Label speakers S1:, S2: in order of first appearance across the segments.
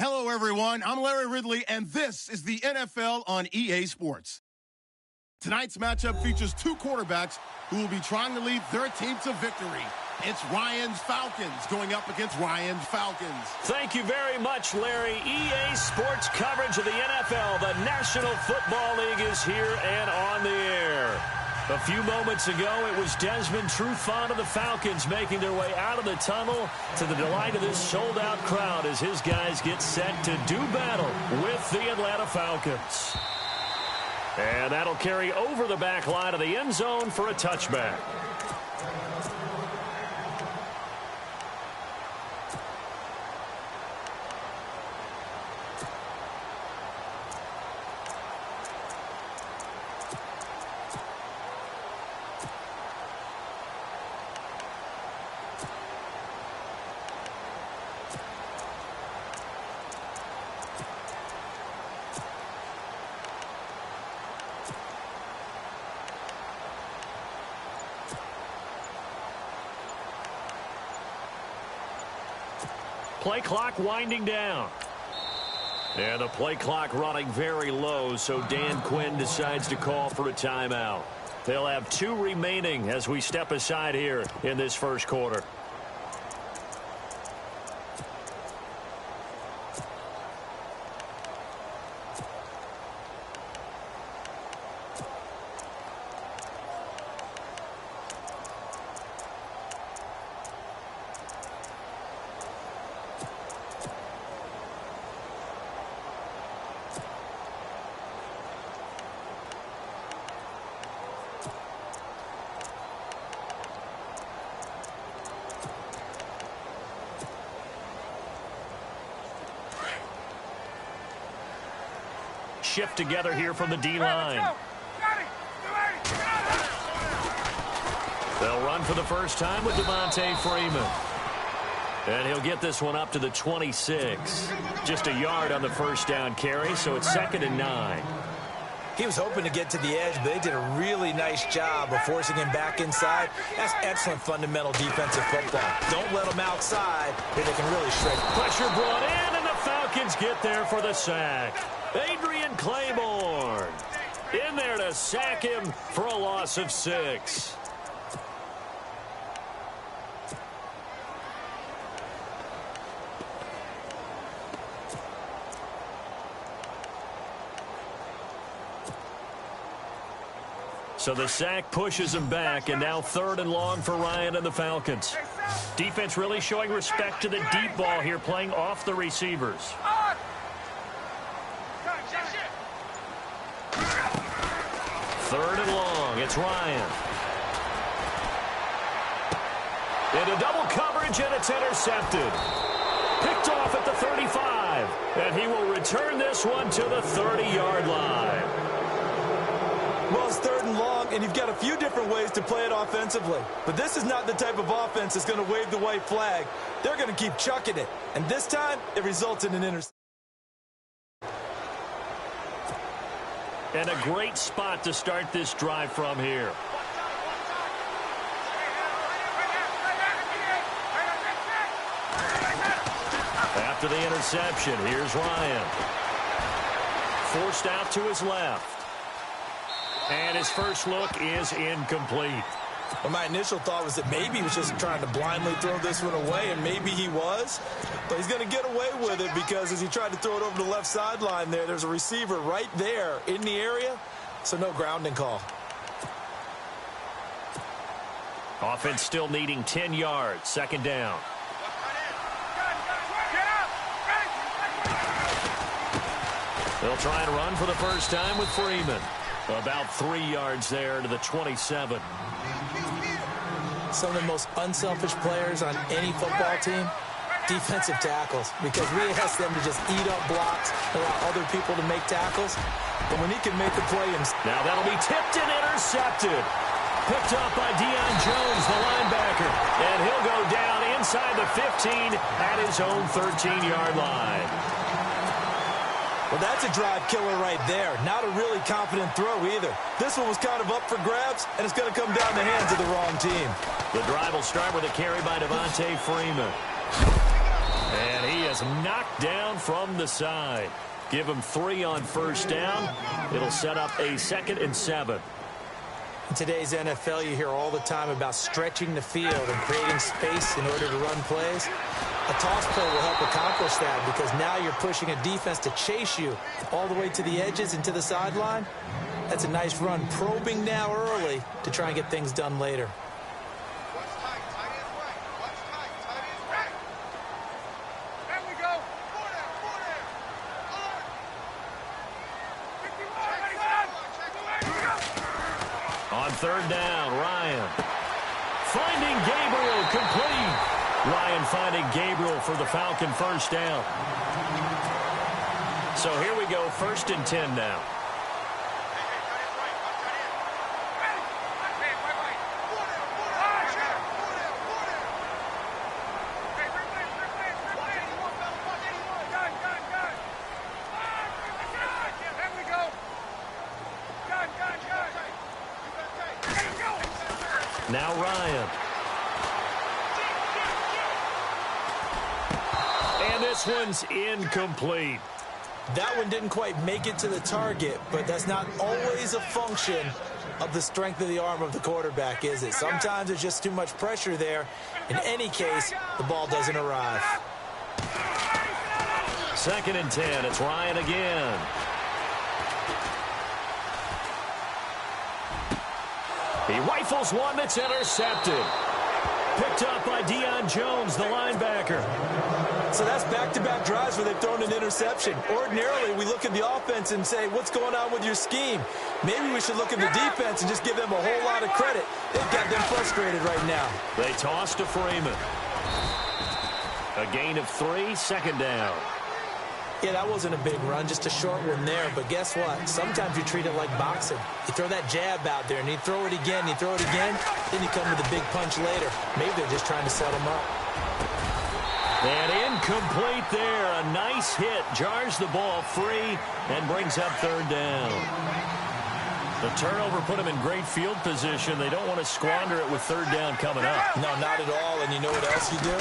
S1: Hello, everyone. I'm Larry Ridley, and this is the NFL on EA Sports. Tonight's matchup features two quarterbacks who will be trying to lead their team to victory. It's Ryan's Falcons going up against Ryan's Falcons.
S2: Thank you very much, Larry. EA Sports coverage of the NFL. The National Football League is here and on the air. A few moments ago, it was Desmond Trufant of the Falcons making their way out of the tunnel to the delight of this sold-out crowd as his guys get set to do battle with the Atlanta Falcons. And that'll carry over the back line of the end zone for a touchback. Play clock winding down. And the play clock running very low, so Dan Quinn decides to call for a timeout. They'll have 2 remaining as we step aside here in this first quarter. Shift together here from the D-line. They'll run for the first time with Devontae Freeman. And he'll get this one up to the 26. Just a yard on the first down carry, so it's 2nd and 9.
S3: He was hoping to get to the edge, but they did a really nice job of forcing him back inside. That's excellent fundamental defensive football. Don't let him outside, or they can really shrink.
S2: Pressure brought in, and the Falcons get there for the sack. Adrian Claiborne in there to sack him for a loss of 6. So the sack pushes him back, and now 3rd and long for Ryan and the Falcons. Defense really showing respect to the deep ball here, playing off the receivers. 3rd and long. It's Ryan. Into double coverage, and it's intercepted. Picked off at the 35. And he will return this one to the 30-yard line.
S3: Well, it's 3rd and long, and you've got a few different ways to play it offensively. But this is not the type of offense that's going to wave the white flag. They're going to keep chucking it. And this time, it results in an interception.
S2: And a great spot to start this drive from here. After the interception, here's Ryan. Forced out to his left. And his first look is incomplete.
S3: Well, my initial thought was that maybe he was just trying to blindly throw this one away, and maybe he was. But he's going to get away with it because as he tried to throw it over the left sideline there's a receiver right there in the area, so no grounding call.
S2: Offense still needing 10 yards, 2nd down. They'll try and run for the first time with Freeman. About 3 yards there to the 27.
S3: Some of the most unselfish players on any football team, defensive tackles, because we ask them to just eat up blocks, allow other people to make tackles. But when he can make the play himself.
S2: Now that'll be tipped and intercepted. Picked up by Deion Jones, the linebacker. And he'll go down inside the 15 at his own 13-yard line.
S3: Well, that's a drive killer right there. Not a really confident throw either. This one was kind of up for grabs, and it's going to come down the hands of the wrong team.
S2: The drive will start with a carry by Devontae Freeman. And he is knocked down from the side. Give him 3 on first down. It'll set up a 2nd and 7.
S3: In today's NFL, you hear all the time about stretching the field and creating space in order to run plays. A toss play will help accomplish that because now you're pushing a defense to chase you all the way to the edges and to the sideline. That's a nice run, probing now early to try and get things done later.
S2: On 3rd down, Ryan. Finding Gabriel, complete. Ryan finding Gabriel for the Falcon first down. So here we go, 1st and 10 now. Now Ryan. And this one's incomplete.
S3: That one didn't quite make it to the target, but that's not always a function of the strength of the arm of the quarterback, is it? Sometimes there's just too much pressure there. In any case, the ball doesn't arrive.
S2: 2nd and 10. It's Ryan again. He rifles one that's intercepted. Picked up by Deion Jones, the linebacker.
S3: So that's back-to-back drives where they've thrown an interception. Ordinarily, we look at the offense and say, what's going on with your scheme? Maybe we should look at the defense and just give them a whole lot of credit. They've got them frustrated right now.
S2: They toss to Freeman. A gain of 3, 2nd down.
S3: Yeah, that wasn't a big run, just a short one there. But guess what? Sometimes you treat it like boxing. You throw that jab out there, and you throw it again, you throw it again, then you come with a big punch later. Maybe they're just trying to set them up.
S2: And incomplete there. A nice hit. Jars the ball free and brings up 3rd down. The turnover put them in great field position. They don't want to squander it with 3rd down coming up.
S3: No, not at all. And you know what else you do?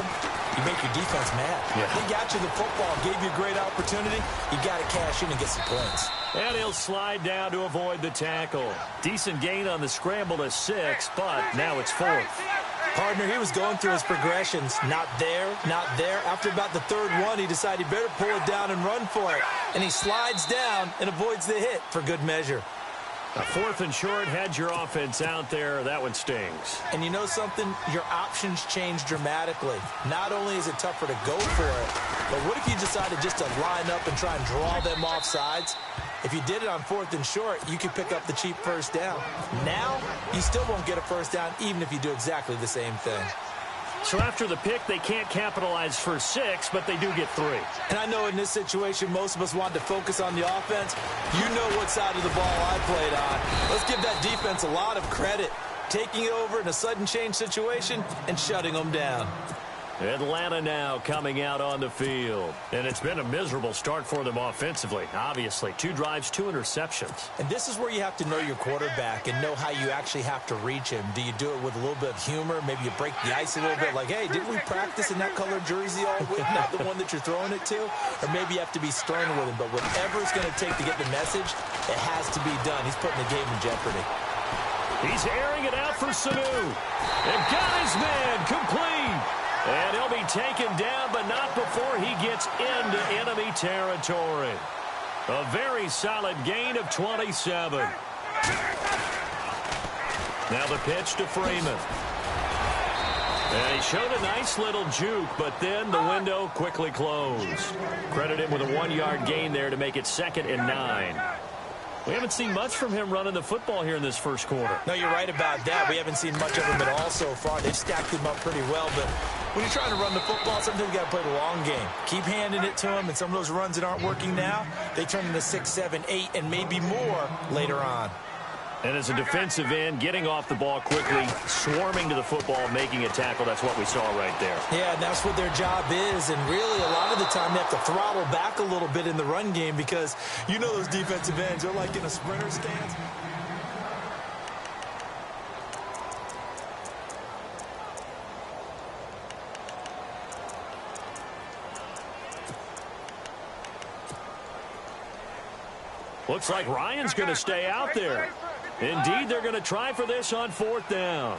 S3: You make your defense mad.
S2: Yeah.
S3: They got you the football, gave you a great opportunity. You got to cash in and get some points.
S2: And he'll slide down to avoid the tackle. Decent gain on the scramble to 6, but now it's 4th.
S3: Partner, he was going through his progressions. Not there, not there. After about the 3rd one, he decided he better pull it down and run for it. And he slides down and avoids the hit for good measure.
S2: A 4th and short, had your offense out there. That one stings.
S3: And you know something? Your options change dramatically. Not only is it tougher to go for it, but what if you decided just to line up and try and draw them off sides? If you did it on 4th and short, you could pick up the cheap first down. Now, you still won't get a first down even if you do exactly the same thing.
S2: So after the pick, they can't capitalize for 6, but they do get 3.
S3: And I know in this situation, most of us want to focus on the offense. You know what side of the ball I played on. Let's give that defense a lot of credit. Taking it over in a sudden change situation and shutting them down.
S2: Atlanta now coming out on the field. And it's been a miserable start for them offensively, obviously. 2 drives, 2 interceptions.
S3: And this is where you have to know your quarterback and know how you actually have to reach him. Do you do it with a little bit of humor? Maybe you break the ice a little bit like, hey, didn't we practice in that colored jersey all week, not the one that you're throwing it to? Or maybe you have to be stern with him. But whatever it's going to take to get the message, it has to be done. He's putting the game in jeopardy.
S2: He's airing it out for Sanu. And got his man complete. And he'll be taken down, but not before he gets into enemy territory. A very solid gain of 27. Now the pitch to Freeman. And he showed a nice little juke, but then the window quickly closed. Credit him with a 1-yard gain there to make it 2nd and 9. We haven't seen much from him running the football here in this first quarter.
S3: No, you're right about that. We haven't seen much of him at all so far. They've stacked him up pretty well, but when you're trying to run the football, sometimes you got to play the long game. Keep handing it to him, and some of those runs that aren't working now, they turn into 6, 7, 8, and maybe more later on.
S2: And as a defensive end, getting off the ball quickly, swarming to the football, making a tackle, that's what we saw right there.
S3: Yeah, and that's what their job is. And really, a lot of the time, they have to throttle back a little bit in the run game because you know those defensive ends, they're like in a sprinter stance.
S2: Looks like Ryan's going to stay out there. Indeed, they're going to try for this on 4th down.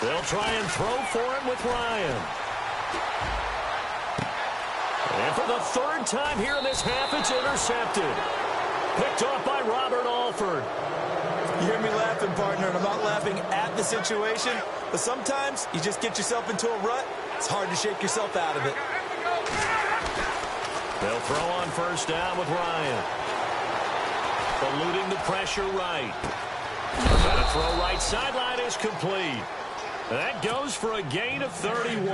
S2: They'll try and throw for it with Ryan. And for the 3rd time here in this half, it's intercepted. Picked off by Robert Alford.
S3: You hear me laughing, partner, and I'm not laughing at the situation, but sometimes you just get yourself into a rut. It's hard to shake yourself out of it.
S2: They'll throw on 1st down with Ryan. Eluding the pressure right. And a throw right sideline is complete. That goes for a gain of 31.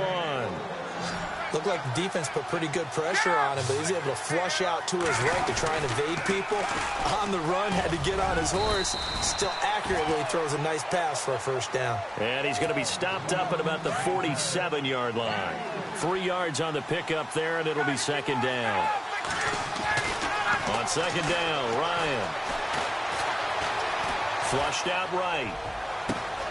S3: Looked like the defense put pretty good pressure on him, but he's able to flush out to his right to try and evade people. On the run, had to get on his horse. Still accurately throws a nice pass for a 1st down.
S2: And he's going to be stopped up at about the 47-yard line. 3 yards on the pickup there, and it'll be 2nd down. On 2nd down, Ryan. Flushed out right.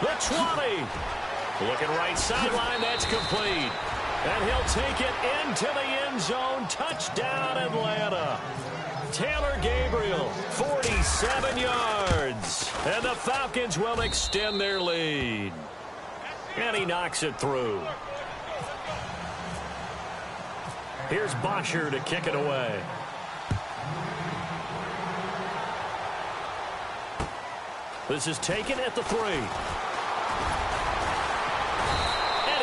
S2: The 20. Looking right sideline, that's complete. And he'll take it into the end zone. Touchdown, Atlanta. Taylor Gabriel, 47 yards. And the Falcons will extend their lead. And he knocks it through. Here's Bosher to kick it away. This is taken at the 3.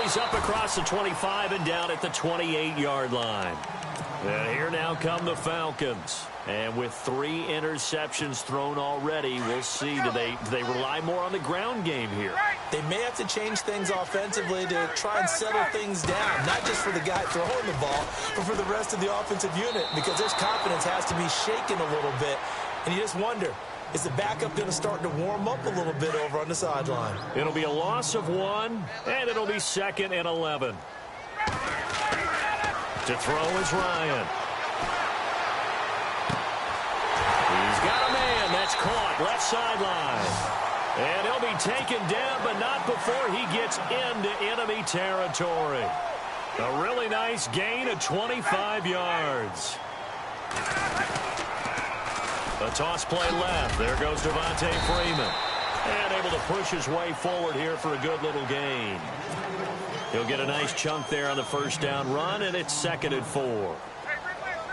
S2: He's up across the 25 and down at the 28-yard line. And here now come the Falcons. And with 3 interceptions thrown already, we'll see. Do they rely more on the ground game here?
S3: They may have to change things offensively to try and settle things down. Not just for the guy throwing the ball, but for the rest of the offensive unit. Because his confidence has to be shaken a little bit. And you just wonder, is the backup going to start to warm up a little bit over on the sideline?
S2: It'll be a loss of 1, and it'll be 2nd and 11. To throw is Ryan. He's got a man. That's caught. Left sideline. And he'll be taken down, but not before he gets into enemy territory. A really nice gain of 25 yards. A toss play left. There goes Devontae Freeman. And able to push his way forward here for a good little gain. He'll get a nice chunk there on the 1st down run, and it's 2nd and 4.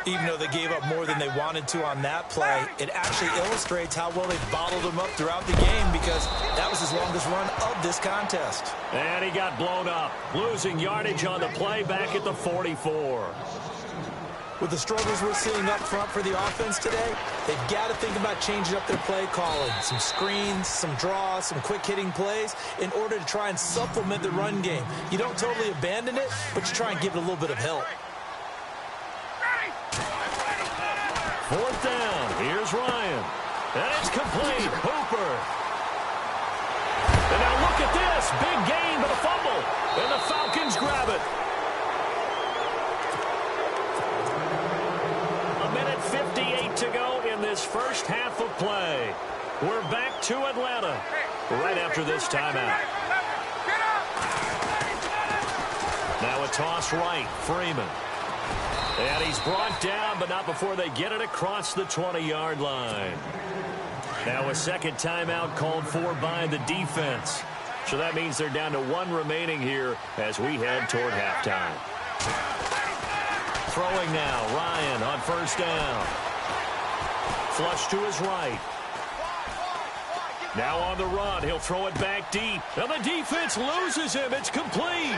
S3: Even though they gave up more than they wanted to on that play, it actually illustrates how well they bottled him up throughout the game, because that was his longest run of this contest.
S2: And he got blown up, losing yardage on the play back at the 44.
S3: With the struggles we're seeing up front for the offense today, they've got to think about changing up their play calling. Some screens, some draws, some quick-hitting plays in order to try and supplement the run game. You don't totally abandon it, but you try and give it a little bit of help.
S2: 4th down. Here's Ryan. And it's complete. Hooper. And now look at this. Big gain, but a fumble. And the Falcons grab it. 1:58 to go in this first half of play. We're back to Atlanta right after this timeout. Now a toss right. Freeman. And he's brought down, but not before they get it across the 20-yard line. Now a 2nd timeout called for by the defense. So that means they're down to 1 remaining here as we head toward halftime. Throwing now, Ryan on 1st down. Flush to his right. Now on the run, he'll throw it back deep. And the defense loses him. It's complete.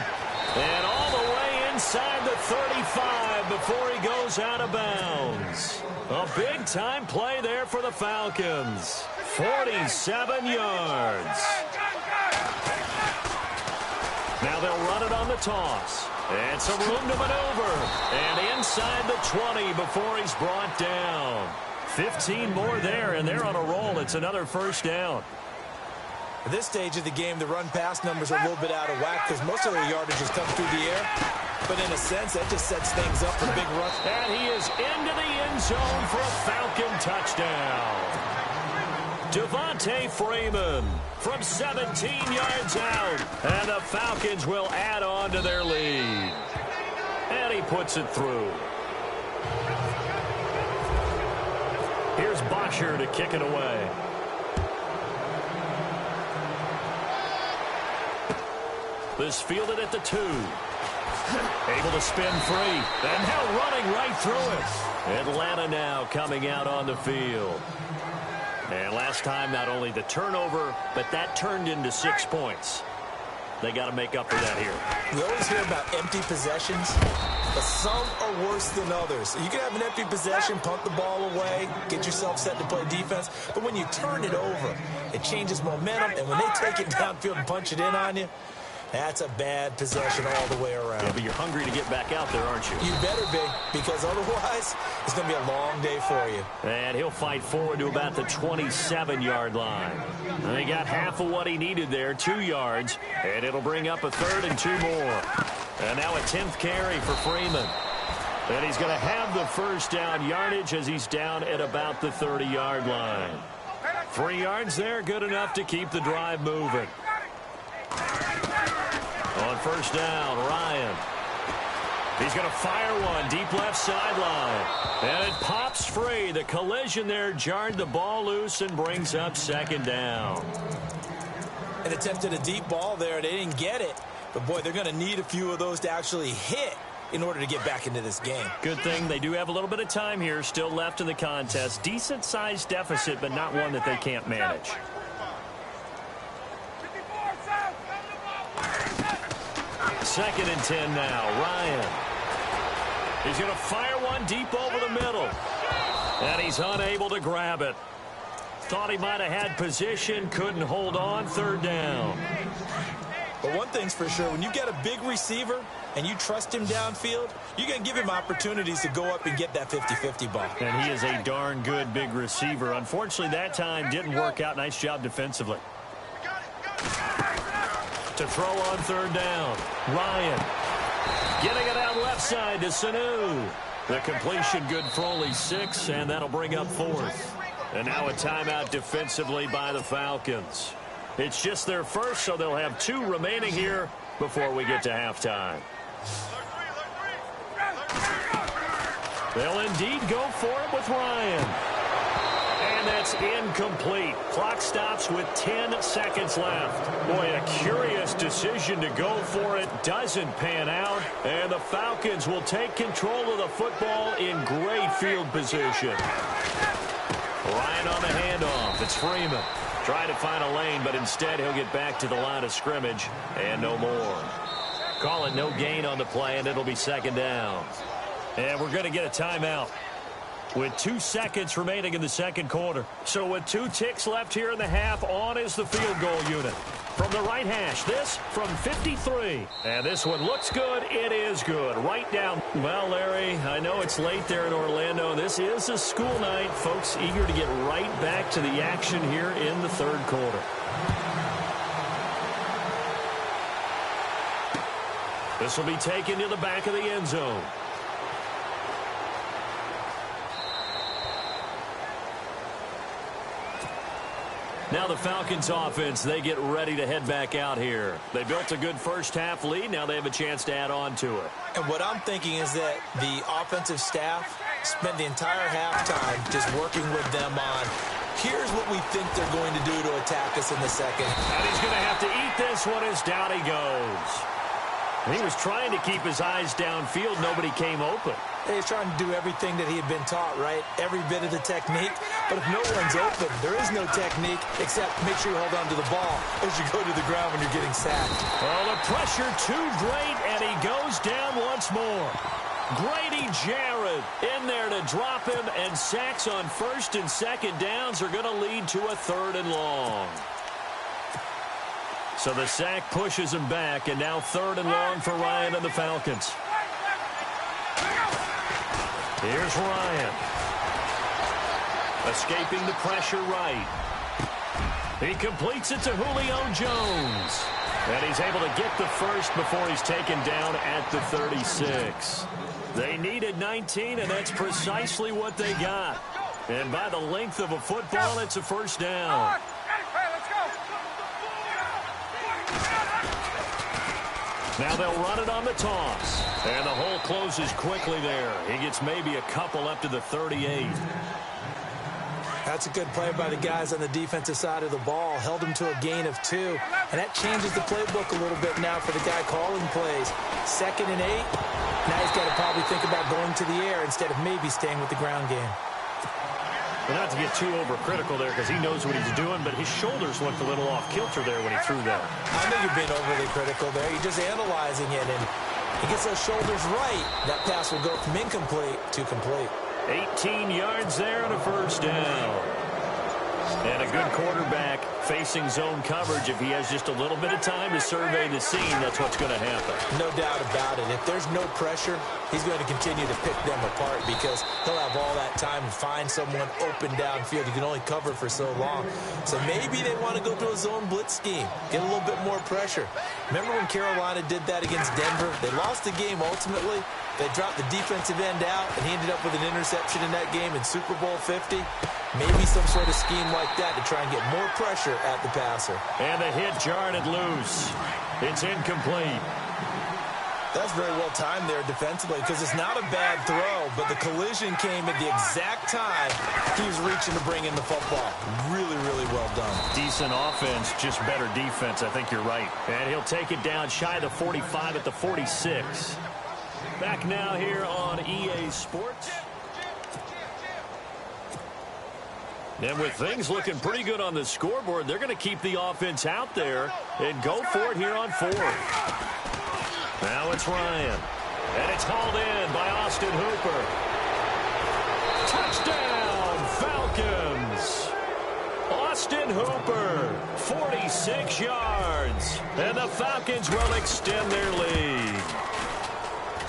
S2: And all the way inside the 35 before he goes out of bounds. A big-time play there for the Falcons. 47 yards. Now they'll run it on the toss. And some room to maneuver. And inside the 20 before he's brought down. 15 more there, and they're on a roll. It's another 1st down.
S3: At this stage of the game, the run-pass numbers are a little bit out of whack because most of their yardage has come through the air. But in a sense, that just sets things up for big runs.
S2: And he is into the end zone for a Falcon touchdown. Devontae Freeman from 17 yards out. And the Falcons will add on to their lead. And he puts it through. Here's Bosher to kick it away. This fielded at the 2. Able to spin free. And now running right through it. Atlanta now coming out on the field. And last time, not only the turnover, but that turned into 6 points. They got to make up for that here.
S3: We always hear about empty possessions, but some are worse than others. You can have an empty possession, punt the ball away, get yourself set to play defense, but when you turn it over, it changes momentum, and when they take it downfield and punch it in on you, that's a bad possession all the way around.
S2: Yeah, but you're hungry to get back out there, aren't you?
S3: You better be, because otherwise, it's going to be a long day for you.
S2: And he'll fight forward to about the 27-yard line. And he got half of what he needed there, 2 yards, and it'll bring up a 3rd and 2 more. And now a 10th carry for Freeman. And he's going to have the first down yardage as he's down at about the 30-yard line. 3 yards there, good enough to keep the drive moving. On first down, Ryan. He's going to fire one deep left sideline. And it pops free. The collision there jarred the ball loose and brings up 2nd down.
S3: And attempted a deep ball there. They didn't get it. But, boy, they're going to need a few of those to actually hit in order to get back into this game.
S2: Good thing they do have a little bit of time here still left in the contest. Decent-sized deficit, but not one that they can't manage. Second and 10 now. Ryan. He's going to fire one deep over the middle. And he's unable to grab it. Thought he might have had position, couldn't hold on. 3rd down.
S3: But one thing's for sure, when you get a big receiver and you trust him downfield, you're going to give him opportunities to go up and get that 50-50 ball.
S2: And he is a darn good big receiver. Unfortunately, that time didn't work out. Nice job defensively. To throw on 3rd down. Ryan getting it out left side to Sanu. The completion good for only 6, and that'll bring up 4th. And now a timeout defensively by the Falcons. It's just their first, so they'll have 2 remaining here before we get to halftime. They'll indeed go for it with Ryan. And that's incomplete. Clock stops with 10 seconds left. Boy, a curious decision to go for it. Doesn't pan out. And the Falcons will take control of the football in great field position. Ryan on the handoff. It's Freeman. Trying to find a lane, but instead he'll get back to the line of scrimmage. And no more. Call it no gain on the play, and it'll be 2nd down. And we're going to get a timeout with 2 seconds remaining in the 2nd quarter. So with 2 ticks left here in the half, on is the field goal unit. From the right hash, this from 53. And this one looks good. It is good. Right down. Well, Larry, I know it's late there in Orlando. This is a school night. Folks eager to get right back to the action here in the 3rd quarter. This will be taken to the back of the end zone. Now the Falcons offense, they get ready to head back out here. They built a good first half lead. Now they have a chance to add on to it.
S3: And what I'm thinking is that the offensive staff spent the entire halftime just working with them on, here's what we think they're going to do to attack us in the 2nd.
S2: And he's going to have to eat this one as down he goes. And he was trying to keep his eyes downfield. Nobody came open.
S3: He's trying to do everything that he had been taught, right? Every bit of the technique. But if no one's open, there is no technique except make sure you hold on to the ball as you go to the ground when you're getting sacked.
S2: Well, the pressure too great, and he goes down once more. Grady Jarrett in there to drop him, and sacks on 1st and 2nd downs are going to lead to a 3rd and long. So the sack pushes him back, and now 3rd and long for Ryan and the Falcons. Here's Ryan. Escaping the pressure right. He completes it to Julio Jones. And he's able to get the first before he's taken down at the 36. They needed 19, and that's precisely what they got. And by the length of a football, it's a first down. Now they'll run it on the toss. And the hole closes quickly there. He gets maybe a couple up to the 38.
S3: That's a good play by the guys on the defensive side of the ball. Held him to a gain of 2. And that changes the playbook a little bit now for the guy calling plays. 2nd and 8. Now he's got to probably think about going to the air instead of maybe staying with the ground game.
S2: Well, not to get too overcritical there because he knows what he's doing, but his shoulders looked a little off kilter there when he threw that.
S3: I think you're being overly critical there. You're just analyzing it, and he gets those shoulders right. That pass will go from incomplete to complete.
S2: 18 yards there and a first down. And a good quarterback facing zone coverage. If he has just a little bit of time to survey the scene, that's what's going to happen.
S3: No doubt about it. If there's no pressure, he's going to continue to pick them apart because he'll have all that time to find someone open downfield. You can only cover for so long. So maybe they want to go to a zone blitz scheme, get a little bit more pressure. Remember when Carolina did that against Denver? They lost the game ultimately. They dropped the defensive end out, and he ended up with an interception in that game in Super Bowl 50. Maybe some sort of scheme like that to try and get more pressure at the passer.
S2: And the hit jarred it loose. It's incomplete.
S3: That's very well timed there defensively because it's not a bad throw, but the collision came at the exact time he was reaching to bring in the football. Really, really well done.
S2: Decent offense, just better defense. I think you're right. And he'll take it down shy of the 45 at the 46. Back now here on EA Sports. And with things looking pretty good on the scoreboard, they're going to keep the offense out there and go for it here on 4th. Now it's Ryan. And it's hauled in by Austin Hooper. Touchdown, Falcons. Austin Hooper, 46 yards. And the Falcons will extend their lead.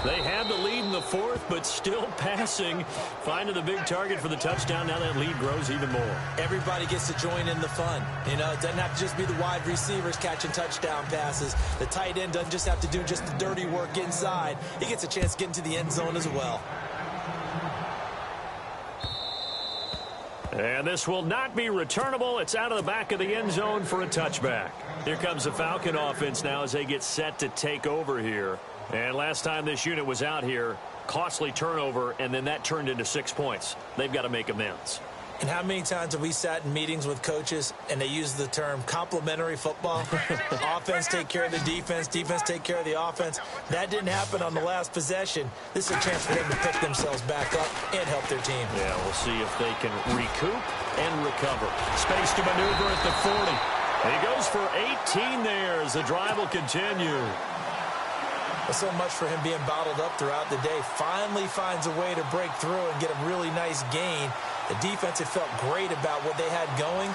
S2: They had the lead in the 4th, but still passing. Finding the big target for the touchdown. Now that lead grows even more.
S3: Everybody gets to join in the fun. You know, it doesn't have to just be the wide receivers catching touchdown passes. The tight end doesn't just have to do just the dirty work inside. He gets a chance to get into the end zone as well.
S2: And this will not be returnable. It's out of the back of the end zone for a touchback. Here comes the Falcon offense now as they get set to take over here. And last time this unit was out here, costly turnover, and then that turned into 6 points. They've got to make amends.
S3: And how many times have we sat in meetings with coaches and they use the term complementary football? Offense take care of the defense, defense take care of the offense. That didn't happen on the last possession. This is a chance for them to pick themselves back up and help their team.
S2: Yeah, we'll see if they can recoup and recover. Space to maneuver at the 40. And he goes for 18 there as the drive will continue.
S3: So much for him being bottled up throughout the day. Finally finds a way to break through and get a really nice gain. The defense had felt great about what they had going.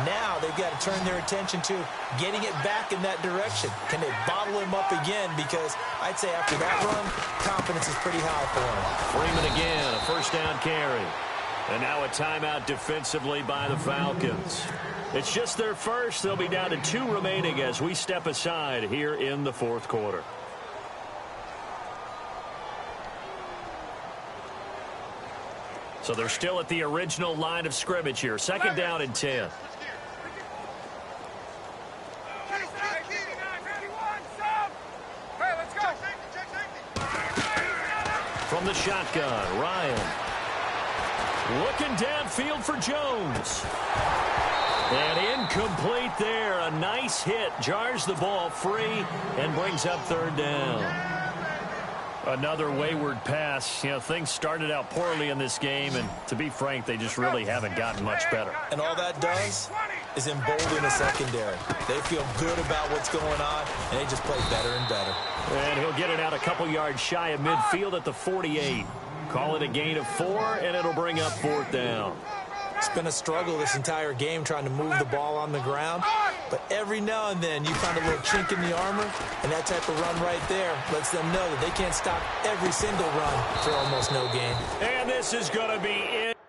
S3: Now they've got to turn their attention to getting it back in that direction. Can they bottle him up again? Because I'd say after that run, confidence is pretty high for him.
S2: Freeman again, a first down carry. And now a timeout defensively by the Falcons. It's just their first. They'll be down to 2 remaining as we step aside here in the 4th quarter. So they're still at the original line of scrimmage here. 2nd down and 10. From the shotgun, Ryan. Looking downfield for Jones. And incomplete there. A nice hit. Jars the ball free and brings up 3rd down. Another wayward pass. You know, things started out poorly in this game, and to be frank, they just really haven't gotten much better.
S3: And all that does is embolden the secondary. They feel good about what's going on, and they just play better and better.
S2: And he'll get it out a couple yards shy of midfield at the 48. Call it a gain of 4, and it'll bring up 4th down.
S3: It's been a struggle this entire game trying to move the ball on the ground. But every now and then you find a little chink in the armor, and that type of run right there lets them know that they can't stop every single run for almost no gain.
S2: And this is going to be it.